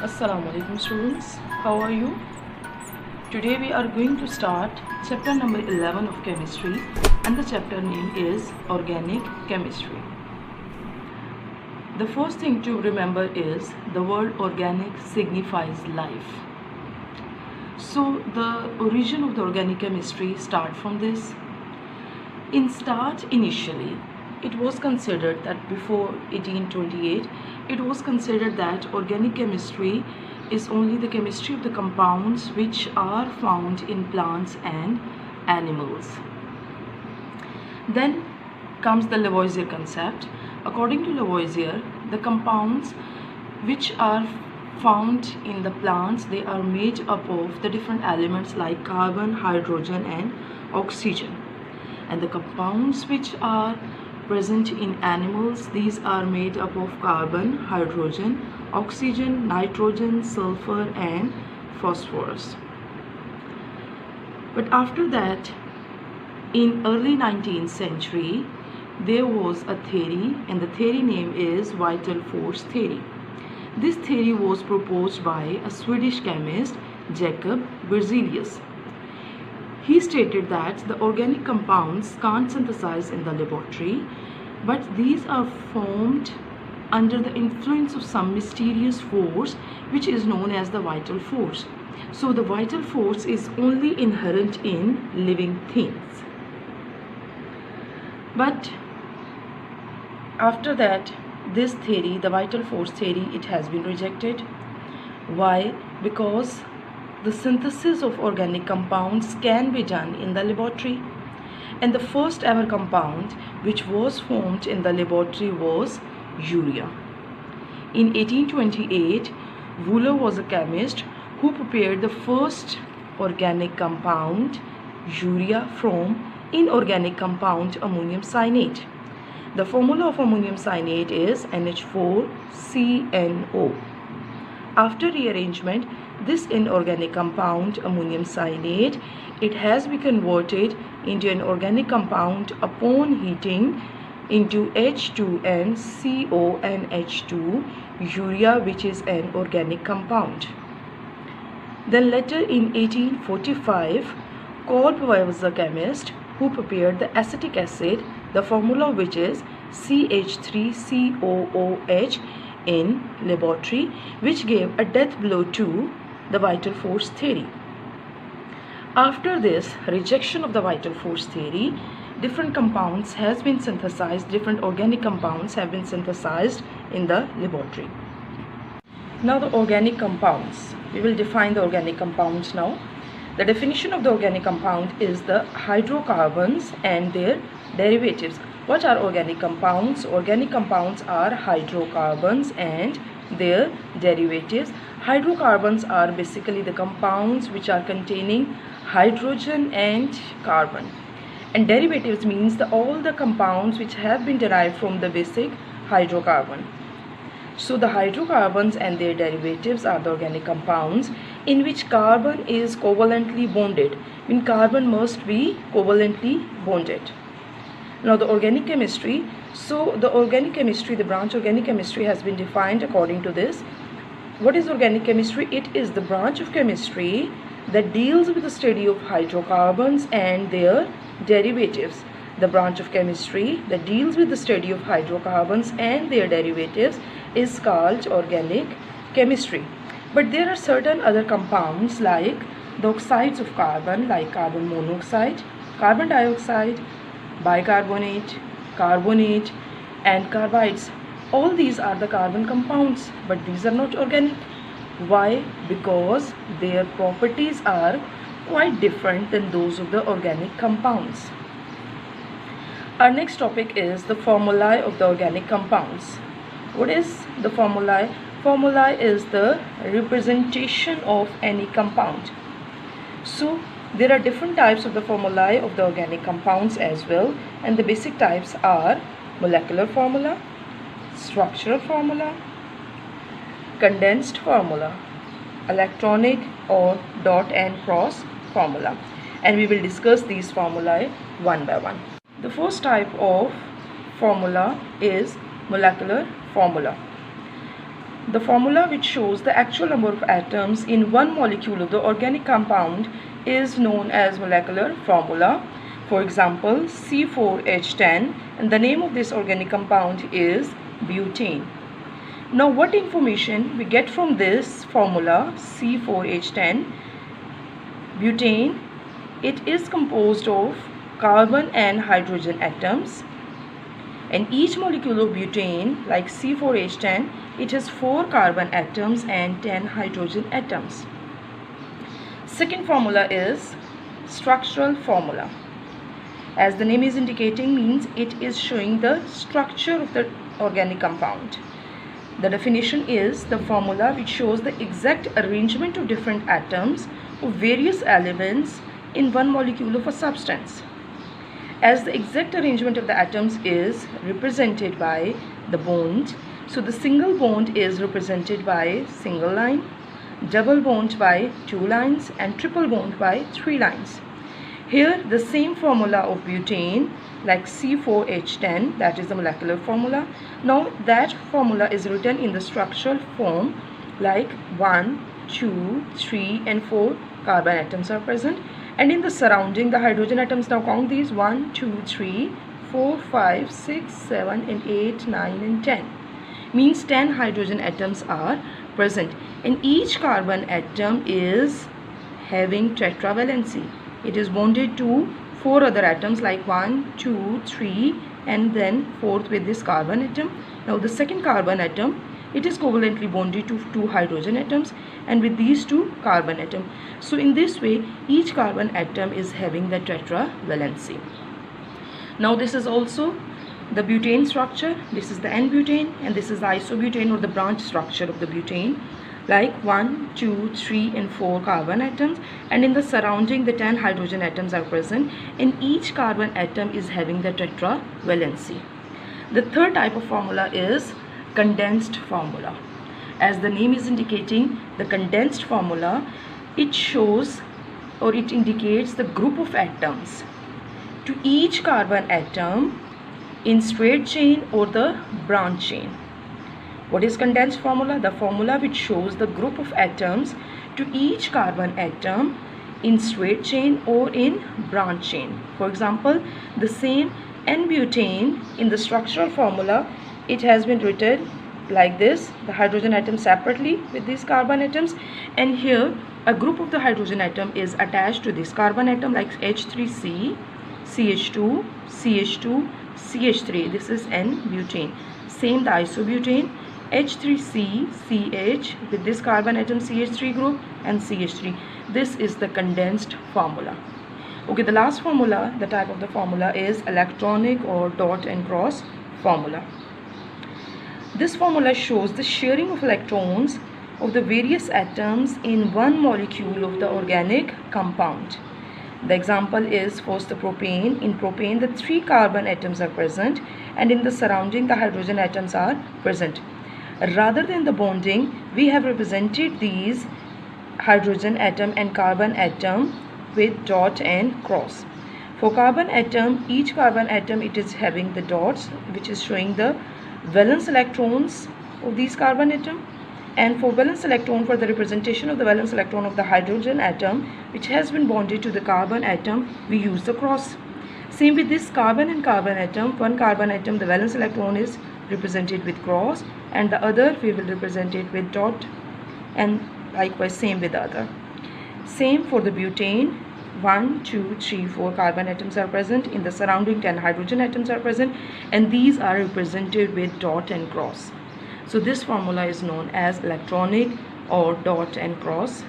Assalamu alaikum students, how are you? Today we are going to start chapter number 11 of chemistry, and the chapter name is organic chemistry. The first thing to remember is the word organic signifies life. So the origin of the organic chemistry start from this. Initially it was considered that before 1828 it was considered that organic chemistry is only the chemistry of the compounds which are found in plants and animals. Then comes the Lavoisier concept. According to Lavoisier, the compounds which are found in the plants, they are made up of the different elements like carbon, hydrogen and oxygen. And the compounds which are present in animals, these are made up of carbon, hydrogen, oxygen, nitrogen, sulfur and phosphorus. But after that, in early 19th century, there was a theory, and the theory name is vital force theory. This theory was proposed by a Swedish chemist, Jacob Berzelius. He stated that the organic compounds can't synthesize in the laboratory, but these are formed under the influence of some mysterious force which is known as the vital force. So the vital force is only inherent in living things. But after that, this theory, the vital force theory, it has been rejected. Why? Because the synthesis of organic compounds can be done in the laboratory, and the first ever compound which was formed in the laboratory was urea. In 1828, Wöhler was a chemist who prepared the first organic compound urea from inorganic compound ammonium cyanate. The formula of ammonium cyanate is NH4CNO. After rearrangement, this inorganic compound ammonium cyanate, it has been converted into an organic compound upon heating into H2NCO and H2 urea, which is an organic compound. Then later in 1845, Kolb was a chemist who prepared the acetic acid, the formula which is CH3COOH in laboratory, which gave a death blow to the vital force theory. After this rejection of the vital force theory, different compounds has been synthesized, different organic compounds have been synthesized in the laboratory. Now the organic compounds, we will define the organic compounds now. The definition of the organic compound is the hydrocarbons and their derivatives. What are organic compounds? Organic compounds are hydrocarbons and their derivatives. Hydrocarbons are basically the compounds which are containing hydrogen and carbon, and derivatives means all the compounds which have been derived from the basic hydrocarbon. So the hydrocarbons and their derivatives are the organic compounds in which carbon is covalently bonded. I mean, carbon must be covalently bonded. Now the organic chemistry, so the organic chemistry, the branch organic chemistry has been defined according to this. What is organic chemistry? It is the branch of chemistry that deals with the study of hydrocarbons and their derivatives. The branch of chemistry that deals with the study of hydrocarbons and their derivatives is called organic chemistry. But there are certain other compounds like the oxides of carbon, like carbon monoxide, carbon dioxide, bicarbonate, carbonate and carbides. All these are the carbon compounds, but these are not organic. Why? Because their properties are quite different than those of the organic compounds. Our next topic is the formulae of the organic compounds. What is the formulae? Formulae is the representation of any compound. So there are different types of the formulae of the organic compounds as well, and the basic types are molecular formula, structural formula, condensed formula, electronic or dot and cross formula, and we will discuss these formulae one by one. The first type of formula is molecular formula. The formula which shows the actual number of atoms in one molecule of the organic compound is known as molecular formula. For example, C4H10, and the name of this organic compound is butane. Now what information we get from this formula C4H10? Butane, it is composed of carbon and hydrogen atoms, and each molecule of butane, like C4H10, it has 4 carbon atoms and 10 hydrogen atoms. Second formula is structural formula. As the name is indicating, means it is showing the structure of the organic compound. The definition is the formula which shows the exact arrangement of different atoms of various elements in one molecule of a substance. As the exact arrangement of the atoms is represented by the bond, so the single bond is represented by single line, double bond by 2 lines, and triple bond by 3 lines. Here the same formula of butane, like C4H10, that is the molecular formula. Now that formula is written in the structural form, like 1, 2, 3 and 4 carbon atoms are present, and in the surrounding the hydrogen atoms. Now count these: 1, 2, 3, 4, 5, 6, 7 and 8, 9 and 10. Means 10 hydrogen atoms are present, and each carbon atom is having tetravalency. It is bonded to 4 other atoms, like 1, 2, 3 and then 4th with this carbon atom. Now the second carbon atom, it is covalently bonded to 2 hydrogen atoms and with these 2 carbon atom. So in this way each carbon atom is having the tetravalency. Now this is also the butane structure. This is the N-butane and this is the isobutane, or the branch structure of the butane, like 1, 2, 3 and 4 carbon atoms, and in the surrounding the 10 hydrogen atoms are present, and each carbon atom is having the tetravalency. The third type of formula is condensed formula. As the name is indicating, the condensed formula, it shows or it indicates the group of atoms to each carbon atom in straight chain or the branch chain. What is condensed formula? The formula which shows the group of atoms to each carbon atom in straight chain or in branch chain. For example, the same N-butane, in the structural formula it has been written like this: the hydrogen atom separately with these carbon atoms, and here a group of the hydrogen atom is attached to this carbon atom, like H3C, CH2, CH2, CH3. This is N-butane. Same the isobutane, H3C, CH with this carbon atom CH3 group and CH3. This is the condensed formula. Okay, the last formula, the type of the formula, is electronic or dot and cross formula. This formula shows the sharing of electrons of the various atoms in one molecule of the organic compound. The example is first the propane. In propane the 3 carbon atoms are present and in the surrounding the hydrogen atoms are present. Rather than the bonding, we have represented these hydrogen atom and carbon atom with dot and cross. For carbon atom, each carbon atom, it is having the dots which is showing the valence electrons of these carbon atom, and for valence electron, for the representation of the valence electron of the hydrogen atom which has been bonded to the carbon atom, we use the cross. Same with this carbon and carbon atom. One carbon atom, the valence electron is represented with cross and the other we will represent it with dot, and likewise same with the other. Same for the butane. 1, 2, 3, 4 carbon atoms are present. In the surrounding 10 hydrogen atoms are present and these are represented with dot and cross. So this formula is known as electronic or dot and cross